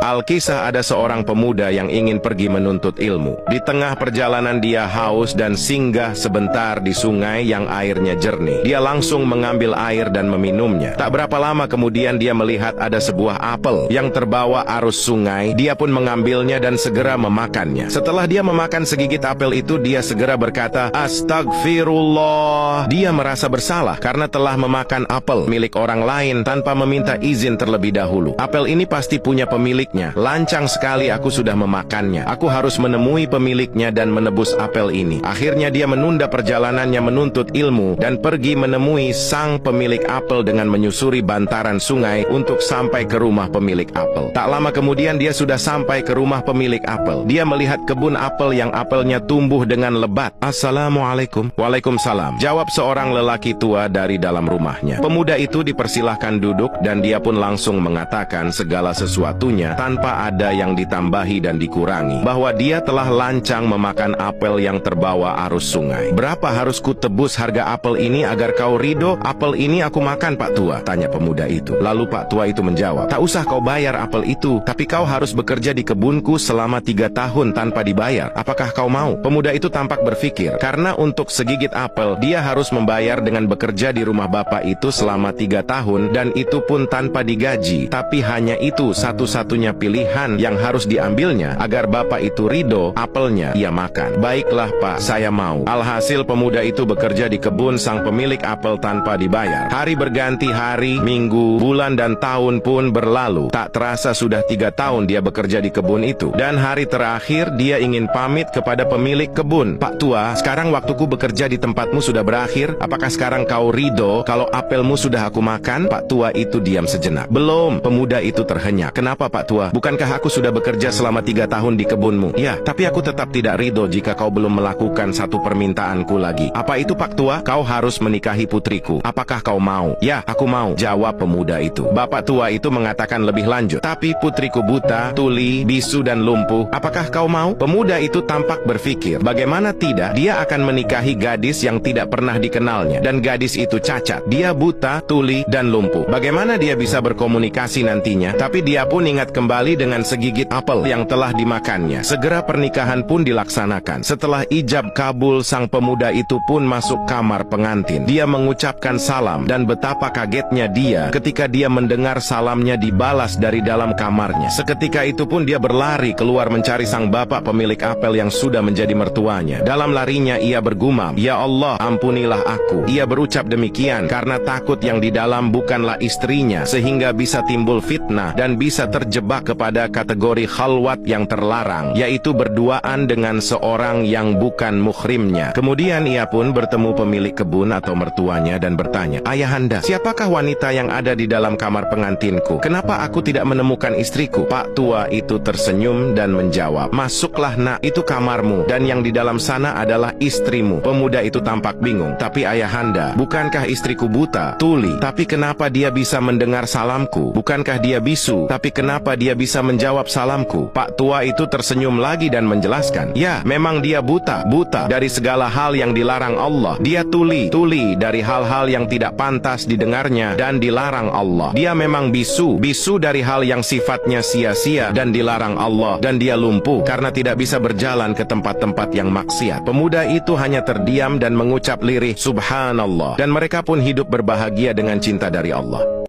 Alkisah ada seorang pemuda yang ingin pergi menuntut ilmu. Di tengah perjalanan dia haus dan singgah sebentar di sungai yang airnya jernih. Dia langsung mengambil air dan meminumnya. Tak berapa lama kemudian dia melihat ada sebuah apel yang terbawa arus sungai. Dia pun mengambilnya dan segera memakannya. Setelah dia memakan segigit apel itu, dia segera berkata, "Astagfirullah." Dia merasa bersalah karena telah memakan apel milik orang lain tanpa meminta izin terlebih dahulu. Apel ini pasti punya pemiliknya. Lancang sekali aku sudah memakannya. Aku harus menemui pemiliknya dan menebus apel ini. Akhirnya dia menunda perjalanannya menuntut ilmu dan pergi menemui sang pemilik apel dengan menyusuri bantaran sungai untuk sampai ke rumah pemilik apel. Tak lama kemudian dia sudah sampai ke rumah pemilik apel. Dia melihat kebun apel yang apelnya tumbuh dengan lebat. "Assalamualaikum." "Waalaikumsalam," jawab seorang lelaki tua dari dalam rumahnya. Pemuda itu dipersilahkan duduk dan dia pun langsung mengatakan segala sesuatunya tanpa ada yang ditambahi dan dikurangi, bahwa dia telah lancang memakan apel yang terbawa arus sungai. "Berapa harus ku tebus harga apel ini agar kau ridho?" "Apel ini aku makan, Pak Tua," tanya pemuda itu. Lalu Pak Tua itu menjawab, "Tak usah kau bayar apel itu, tapi kau harus bekerja di kebunku selama 3 tahun tanpa dibayar. Apakah kau mau?" Pemuda itu tampak berpikir, karena untuk segigit apel dia harus membayar dengan bekerja di rumah bapak itu selama 3 tahun, dan itu pun tanpa digaji. Tapi hanya itu satu-satunya pilihan yang harus diambilnya agar bapak itu ridho, apelnya ia makan. "Baiklah Pak, saya mau." Alhasil pemuda itu bekerja di kebun sang pemilik apel tanpa dibayar. Hari berganti hari, minggu, bulan dan tahun pun berlalu. Tak terasa sudah 3 tahun dia bekerja di kebun itu. Dan hari terakhir dia ingin pamit kepada pemilik kebun. "Pak Tua, sekarang waktuku bekerja di tempatmu sudah berakhir. Apakah sekarang kau ridho kalau apelmu sudah aku makan?" Pak Tua itu diam sejenak. "Belum." Pemuda itu terhenyak. "Kenapa Pak Tua? Bukankah aku sudah bekerja selama 3 tahun di kebunmu?" "Ya, tapi aku tetap tidak ridho jika kau belum melakukan satu permintaanku lagi." "Apa itu Pak Tua?" "Kau harus menikahi putriku. Apakah kau mau?" "Ya, aku mau," jawab pemuda itu. Bapak tua itu mengatakan lebih lanjut, "Tapi putriku buta, tuli, bisu dan lumpuh. Apakah kau mau?" Pemuda itu tampak berpikir, bagaimana tidak, dia akan menikahi gadis yang tidak pernah dikenalnya. Dan gadis itu cacat. Dia buta, tuli, dan lumpuh. Bagaimana dia bisa berkomunikasi nantinya? Tapi dia pun ingat kembali dengan segigit apel yang telah dimakannya. Segera pernikahan pun dilaksanakan. Setelah ijab kabul, sang pemuda itu pun masuk kamar pengantin. Dia mengucapkan salam dan betapa kagetnya dia ketika dia mendengar salamnya dibalas dari dalam kamarnya. Seketika itu pun dia berlari keluar mencari sang bapak pemilik apel yang sudah menjadi mertuanya. Dalam larinya ia bergumam, "Ya Allah, ampunilah aku." Ia berucap demikian karena takut yang di dalam bukanlah istrinya, sehingga bisa timbul fitnah dan bisa terjebak kepada kategori khalwat yang terlarang, yaitu berduaan dengan seorang yang bukan muhrimnya. Kemudian ia pun bertemu pemilik kebun atau mertuanya dan bertanya, "Ayahanda, siapakah wanita yang ada di dalam kamar pengantinku? Kenapa aku tidak menemukan istriku?" Pak tua itu tersenyum dan menjawab, "Masuklah nak, itu kamarmu, dan yang di dalam sana adalah istrimu." Pemuda itu tampak bingung, "Tapi ayahanda, bukankah istriku buta, tuli? Tapi kenapa dia bisa mendengar salamku? Bukankah dia bisu? Tapi kenapa dia bisa menjawab salamku?" Pak tua itu tersenyum lagi dan menjelaskan, "Ya, memang dia buta dari segala hal yang dilarang Allah. Dia tuli dari hal-hal yang tidak pantas didengarnya dan dilarang Allah. Dia memang bisu dari hal yang sifatnya sia-sia dan dilarang Allah. Dan dia lumpuh karena tidak bisa berjalan ke tempat-tempat yang maksiat." Pemuda itu hanya terdiam dan mengucap lirih, "Subhanallah." Dan mereka pun hidup berbahagia dengan cinta dari Allah.